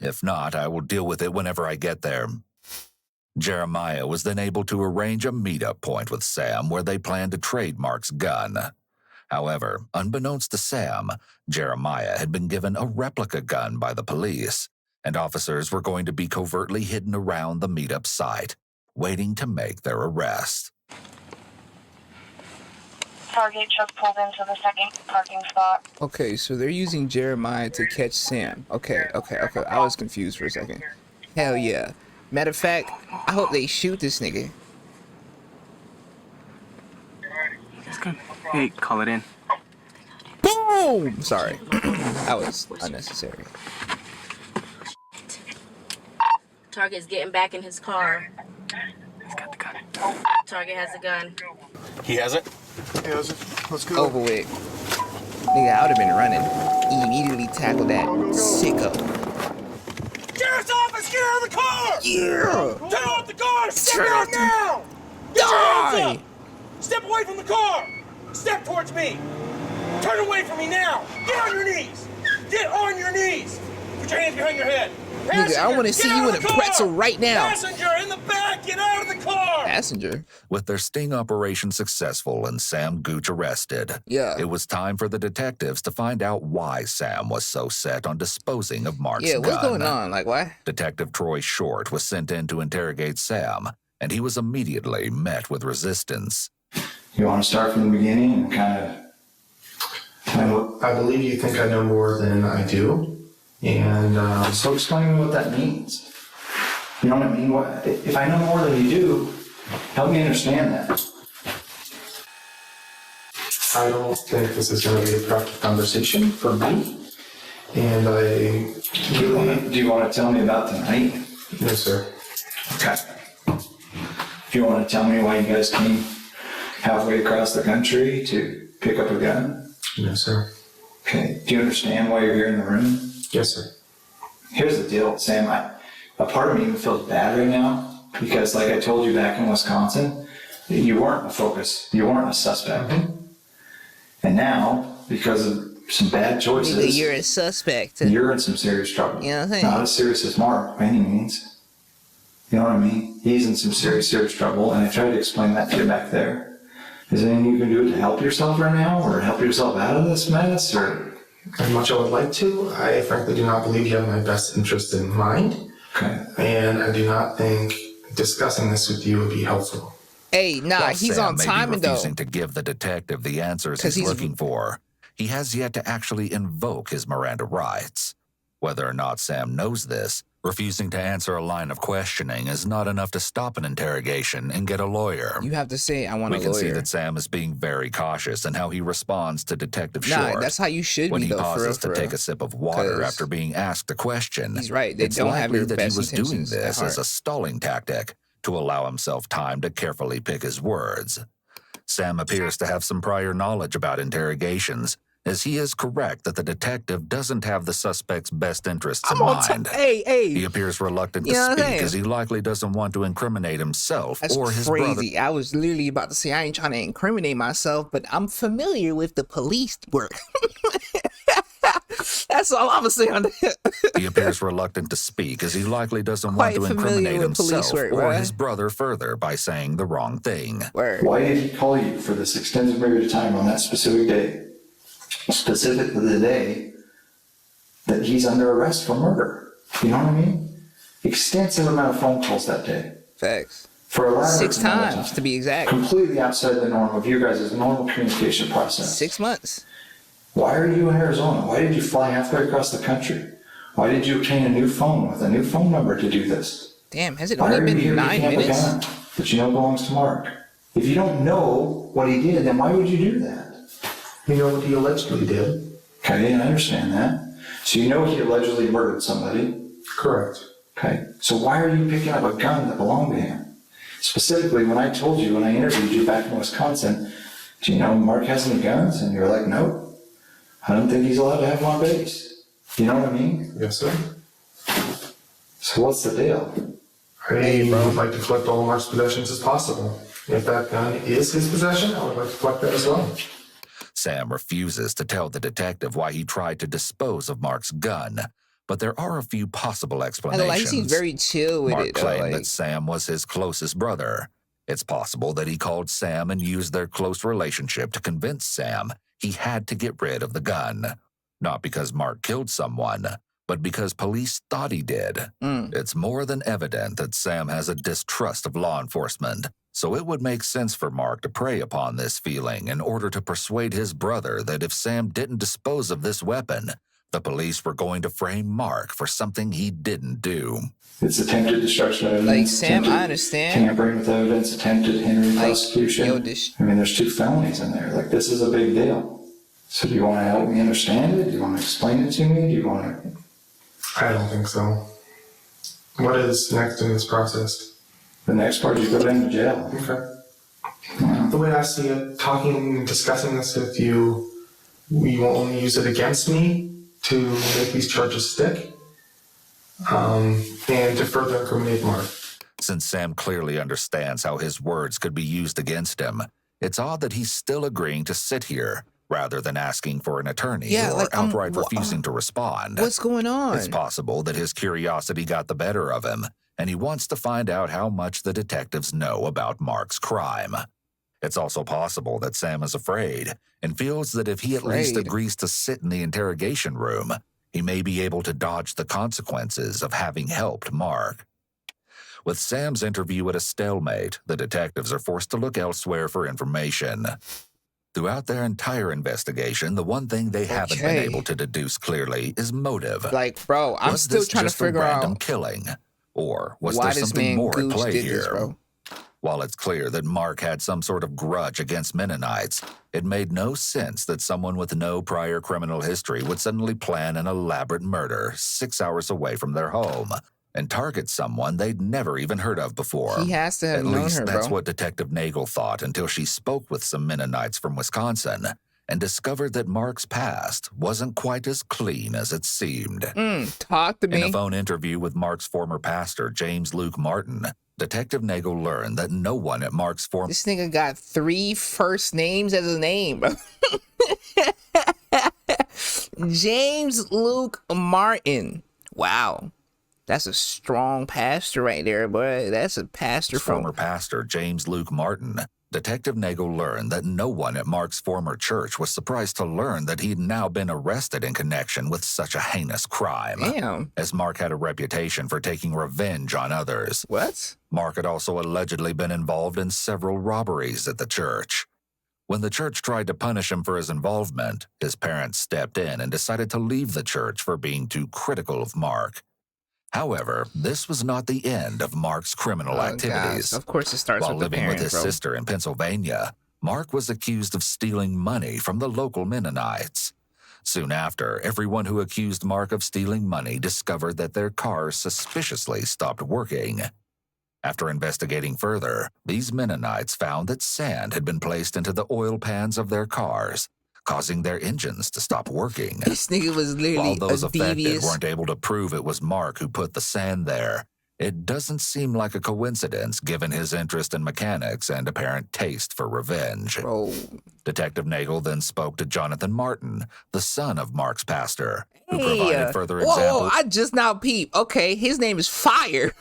If not, I will deal with it whenever I get there." Jeremiah was then able to arrange a meetup point with Sam where they planned to trade Mark's gun. However, unbeknownst to Sam, Jeremiah had been given a replica gun by the police, and officers were going to be covertly hidden around the meetup site, waiting to make their arrest. Target just pulled into the second parking spot. Okay, so they're using Jeremiah to catch Sam. Okay. I was confused for a second. Hell yeah. Matter of fact, I hope they shoot this nigga. That's good. Hey, call it in. Boom! Sorry. That was unnecessary. Target's getting back in his car. He's got the gun. Target has a gun. He has it? He has it. Let's go. Over with. Nigga, I would have been running. He immediately tackled that sicko. Sheriff's office, get out of the car! Yeah! Turn off the car! Step Turn out off the- now! Get your hands Die! up! Step away from the car! Step towards me! Turn away from me now! Get on your knees! Get on your knees! Put your hands behind your head! Nigga, I want to see you in a pretzel right now. Passenger in the back, get out of the car! Passenger? With their sting operation successful and Sam Gooch arrested, Yeah. it was time for the detectives to find out why Sam was so set on disposing of Mark's Yeah, what's gun. going on? Like, why? Detective Troy Short was sent in to interrogate Sam, and he was immediately met with resistance. You want to start from the beginning and kind of... I believe you think I know more than I do, and So explain what that means. You know what I mean? What, if I know more than you do, help me understand that. I don't think this is going to be a productive conversation for me. And Do you want to tell me about tonight? No, sir. Okay. Do you want to tell me why you guys came halfway across the country to pick up a gun? No, sir. Okay. Do you understand why you're here in the room? Yes, sir. Here's the deal, Sam. A part of me even feels bad right now because, like I told you back in Wisconsin, you weren't a focus. You weren't a suspect. And now, because of some bad Nigga, choices, you're a suspect. you're in some serious trouble. You know what I'm saying? Not as serious as Mark by any means. You know what I mean? He's in some serious trouble, and I tried to explain that to you back there. Is there anything you can do to help yourself right now, or help yourself out of this mess, or? As much as I would like to, I frankly do not believe you have my best interest in mind. Okay. And I do not think discussing this with you would be helpful. Hey, nah, While he's Sam on may be timing though. refusing to give the detective the answers 'Cause he's he's- looking for, he has yet to actually invoke his Miranda rights. Whether or not Sam knows this, refusing to answer a line of questioning is not enough to stop an interrogation and get a lawyer. You have to say, I want a We can lawyer. see that Sam is being very cautious in how he responds to Detective Nah, Short. that's how you should when be he though, for real, pauses for to take real. a sip of water 'Cause after being asked a question. He's right. They It's don't have likely your that best he was doing intentions at this as heart. a stalling tactic to allow himself time to carefully pick his words. Sam appears to have some prior knowledge about interrogations, as he is correct that the detective doesn't have the suspect's best interests in mind. Hey. He appears reluctant You know to what I'm speak saying? as he likely doesn't want to incriminate himself That's or his brother. crazy. I was literally about to say I ain't trying to incriminate myself, but I'm familiar with the police work. That's all I'm gonna say on that. He appears reluctant to speak as he likely doesn't Quite want to familiar incriminate with police himself work, or right? his brother further by saying the wrong thing. Word. Why did he call you for this extended period of time on that specific day? Specifically the day that he's under arrest for murder. You know what I mean? Extensive amount of phone calls that day. Facts. For a 6 times, to be exact. Completely outside the norm of you guys' normal communication process. 6 months. Why are you in Arizona? Why did you fly halfway across the country? Why did you obtain a new phone with a new phone number to do this? Damn, has it Why only are you been here 9 picking up a minutes? gun that you know belongs to Mark? If you don't know what he did, then why would you do that? You know what he allegedly did? Okay, I understand that. So you know he allegedly murdered somebody. Correct. Okay, so why are you picking up a gun that belonged to him? Specifically, when I told you, when I interviewed you back in Wisconsin, do you know Mark has any guns? And you're like, nope. I don't think he's allowed to have them on base. You know what I mean? Yes, sir. So what's the deal? I would like to collect all Mark's possessions as possible. If that gun is his possession, I would like to collect that as well. Sam refuses to tell the detective why he tried to dispose of Mark's gun, but there are a few possible I explanations. don't like, he seems very chill with Mark it though. claimed Like, that Sam was his closest brother. It's possible that he called Sam and used their close relationship to convince Sam he had to get rid of the gun. Not because Mark killed someone, but because police thought he did. It's more than evident that Sam has a distrust of law enforcement, so it would make sense for Mark to prey upon this feeling in order to persuade his brother that if Sam didn't dispose of this weapon, The police were going to frame Mark for something he didn't do. It's attempted destruction of Like, evidence. Sam, attempted I understand. tampering with evidence, attempted hindering Like, prosecution. yo, I mean, there's 2 felonies in there. Like, this is a big deal. So do you want to help me understand it? Do you want to explain it to me? Do you want to... I don't think so. What is next in this process? The next part, you go down to jail. Okay. The way I see it, talking and discussing this with you, you will only use it against me to make these charges stick, and to further incriminate Mark. Since Sam clearly understands how his words could be used against him, it's odd that he's still agreeing to sit here rather than asking for an attorney or outright refusing to respond. What's going on? It's possible that his curiosity got the better of him, and he wants to find out how much the detectives know about Mark's crime. It's also possible that Sam is afraid and feels that if he at least agrees to sit in the interrogation room, he may be able to dodge the consequences of having helped Mark. With Sam's interview at a stalemate, the detectives are forced to look elsewhere for information. Throughout their entire investigation, the one thing they haven't been able to deduce clearly is motive. Like, bro, I'm still trying to figure out random killing, or was why there this something man more at Gooch play did here? this, bro. While it's clear that Mark had some sort of grudge against Mennonites, it made no sense that someone with no prior criminal history would suddenly plan an elaborate murder 6 hours away from their home and target someone they'd never even heard of before. He has to have At known least her, that's bro. what Detective Nagel thought until she spoke with some Mennonites from Wisconsin and discovered that Mark's past wasn't quite as clean as it seemed. Talk to me. In a phone interview with Mark's former pastor, James Luke Martin, Detective Nagel learned that no one at Mark's former... This nigga got 3 first names as a name, bro. James Luke Martin. Wow. That's a strong pastor right there, boy. That's a pastor from... Former pastor, James Luke Martin. Detective Nagel learned that no one at Mark's former church was surprised to learn that he'd now been arrested in connection with such a heinous crime. Damn. As Mark had a reputation for taking revenge on others. What? Mark had also allegedly been involved in several robberies at the church. When the church tried to punish him for his involvement, his parents stepped in and decided to leave the church for being too critical of Mark. However, this was not the end of Mark's criminal activities. Gosh. Of course it starts While with the living parent, with his bro. sister in Pennsylvania, Mark was accused of stealing money from the local Mennonites. Soon after, everyone who accused Mark of stealing money discovered that their cars suspiciously stopped working. After investigating further, these Mennonites found that sand had been placed into the oil pans of their cars, causing their engines to stop working. This nigga was literally While those a affected devious... weren't able to prove it was Mark who put the sand there, it doesn't seem like a coincidence given his interest in mechanics and apparent taste for revenge. Bro. Detective Nagel then spoke to Jonathan Martin, the son of Mark's pastor, who provided further Whoa, examples. I just now peep. Okay, his name is Fire.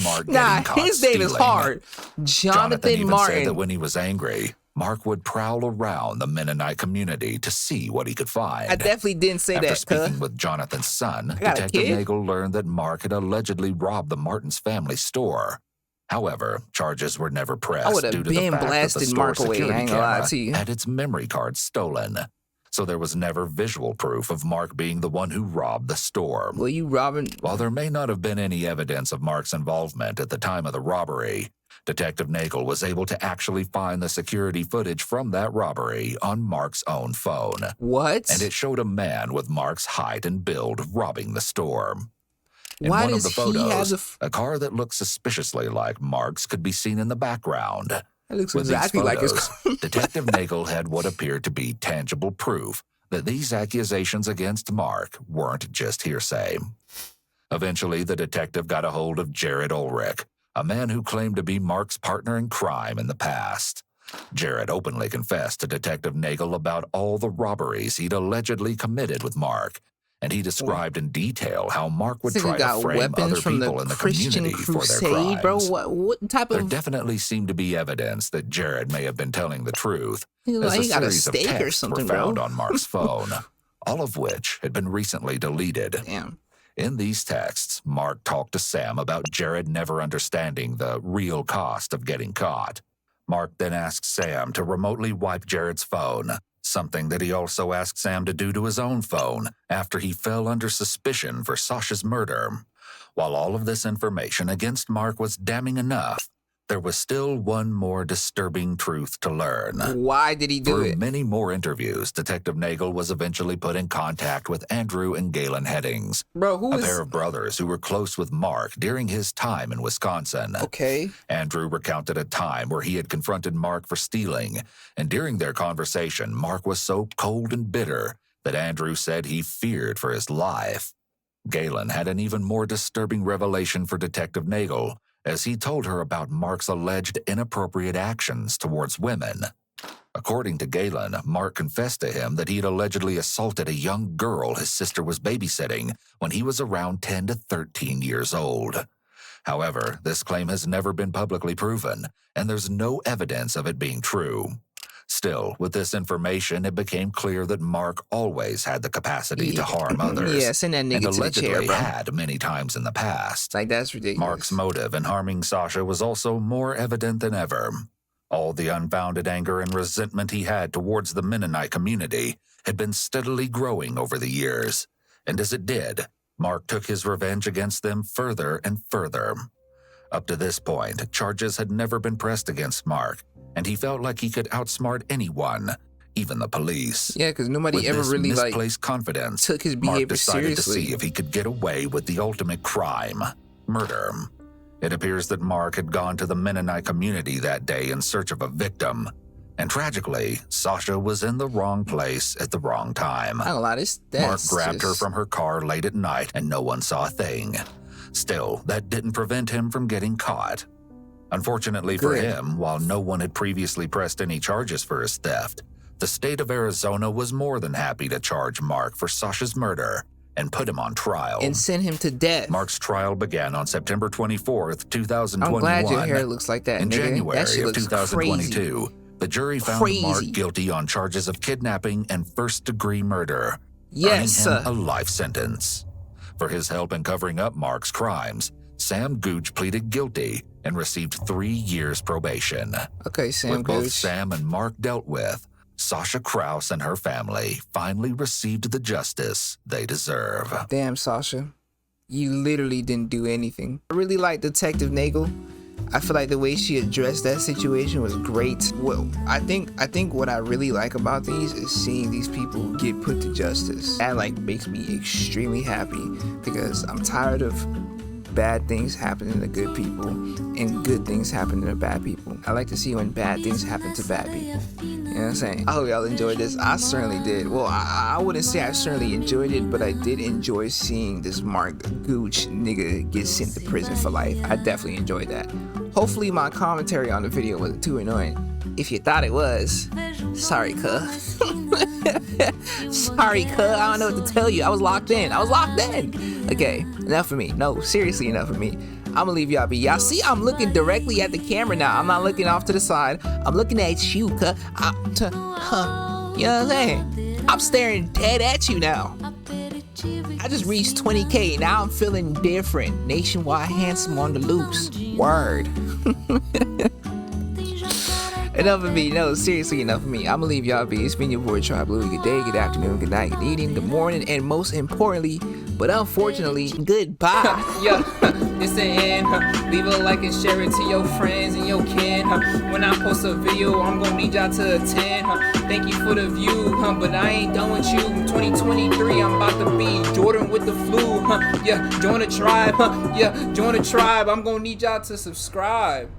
Mark Nah, getting his caught name is stealing. hard. Jonathan even Martin. said that when he was angry, Mark would prowl around the Mennonite community to see what he could find. I definitely didn't say After that, speaking cuz. with Jonathan's son, got a Detective kid? Nagel learned that Mark had allegedly robbed the Martins' family store. However, charges were never pressed would've due to the been fact that the blasted store Mark away, I security ain't gonna lie camera to you. had its memory card stolen. So there was never visual proof of Mark being the one who robbed the store. Well, you robbing... While there may not have been any evidence of Mark's involvement at the time of the robbery, Detective Nagel was able to actually find the security footage from that robbery on Mark's own phone. What? And it showed a man with Mark's height and build robbing the store. In Why one of does the he have photos, the a car that looked suspiciously like Mark's could be seen in the background. It looks With exactly these like his photos, Detective Nagel had what appeared to be tangible proof that these accusations against Mark weren't just hearsay. Eventually, the detective got a hold of Jared Ulrich, a man who claimed to be Mark's partner in crime in the past. Jared openly confessed to Detective Nagel about all the robberies he'd allegedly committed with Mark, and he described in detail how Mark would This nigga try to got frame weapons other from the people in the Christian community for their Crusade, bro. crimes. What type There of... definitely seemed to be evidence that Jared may have been telling the truth, He look as like a he got a series of steak or texts something, were found bro. on Mark's phone, all of which had been recently deleted. Damn. In these texts, Mark talked to Sam about Jared never understanding the real cost of getting caught. Mark then asked Sam to remotely wipe Jared's phone, something that he also asked Sam to do to his own phone after he fell under suspicion for Sasha's murder. While all of this information against Mark was damning enough, there was still one more disturbing truth to learn. Why did he do Through it? many more interviews, Detective Nagel was eventually put in contact with Andrew and Galen Headings, Bro, who a is... pair of brothers who were close with Mark during his time in Wisconsin. Okay. Andrew recounted a time where he had confronted Mark for stealing, and during their conversation, Mark was so cold and bitter that Andrew said he feared for his life. Galen had an even more disturbing revelation for Detective Nagel, as he told her about Mark's alleged inappropriate actions towards women. According to Galen, Mark confessed to him that he had allegedly assaulted a young girl his sister was babysitting when he was around 10 to 13 years old. However, this claim has never been publicly proven, and there's no evidence of it being true. Still, with this information, it became clear that Mark always had the capacity to harm others. Yeah, send that nigga and to the allegedly chair, bro. had many times in the past. Like, that's ridiculous. Mark's motive in harming Sasha was also more evident than ever. All the unfounded anger and resentment he had towards the Mennonite community had been steadily growing over the years. And as it did, Mark took his revenge against them further and further. Up to this point, charges had never been pressed against Mark, and he felt like he could outsmart anyone, even the police. Yeah, because nobody With ever this really misplaced confidence, took his Mark behavior decided to seriously. see if he could get away with the ultimate crime, murder. It appears that Mark had gone to the Mennonite community that day in search of a victim, and tragically, Sasha was in the wrong place at the wrong time. I don't lie, Mark grabbed her from her car late at night, and no one saw a thing. Still, that didn't prevent him from getting caught. Unfortunately for Good. him, while no one had previously pressed any charges for his theft, the state of Arizona was more than happy to charge Mark for Sasha's murder and put him on trial. and send him to death. Mark's trial began on September 24th, 2021. I'm glad your hair looks like that, In nigga. January That shit of looks 2022, the jury found Crazy. Mark guilty on charges of kidnapping and first-degree murder, Yes, earning him a life sentence. For his help in covering up Mark's crimes, Sam Gooch pleaded guilty and received 3 years probation. Okay, Sam With both Gooch. Sam and Mark dealt with, Sasha Krause and her family finally received the justice they deserve. Damn, Sasha. You literally didn't do anything. I really like Detective Nagel. I feel like the way she addressed that situation was great. Well, I think what I really like about these is seeing these people get put to justice. That like makes me extremely happy because I'm tired of bad things happening to good people and good things happening to bad people. I like to see when bad things happen to bad people. You know what I'm saying? I hope y'all enjoyed this. I certainly did. Well, I wouldn't say I certainly enjoyed it, but I did enjoy seeing this Mark Gooch nigga get sent to prison for life. I definitely enjoyed that. Hopefully my commentary on the video wasn't too annoying. If you thought it was, sorry, cuh. Sorry, cuh. I don't know what to tell you. I was locked in. Okay, enough for me. No, seriously, enough for me. I'm gonna leave y'all be. Y'all see I'm looking directly at the camera now. I'm not looking off to the side. I'm looking at you, cuh. You know what I'm saying? I'm staring dead at you now. I just reached 20K. Now I'm feeling different. Nationwide handsome on the loose. Word. Enough of me. No, seriously, enough of me. I'm gonna leave y'all be. It's been your boy, Tribe Loui. Good day, good afternoon, good night, good evening, good morning, and most importantly, but unfortunately, goodbye. Yeah, it's the end. Leave a like and share it to your friends and your kin. When I post a video, I'm gonna need y'all to attend. Thank you for the view, but I ain't done with you. 2023, I'm about to be Jordan with the flu. Yeah, join the tribe. Yeah, join the tribe. I'm gonna need y'all to subscribe.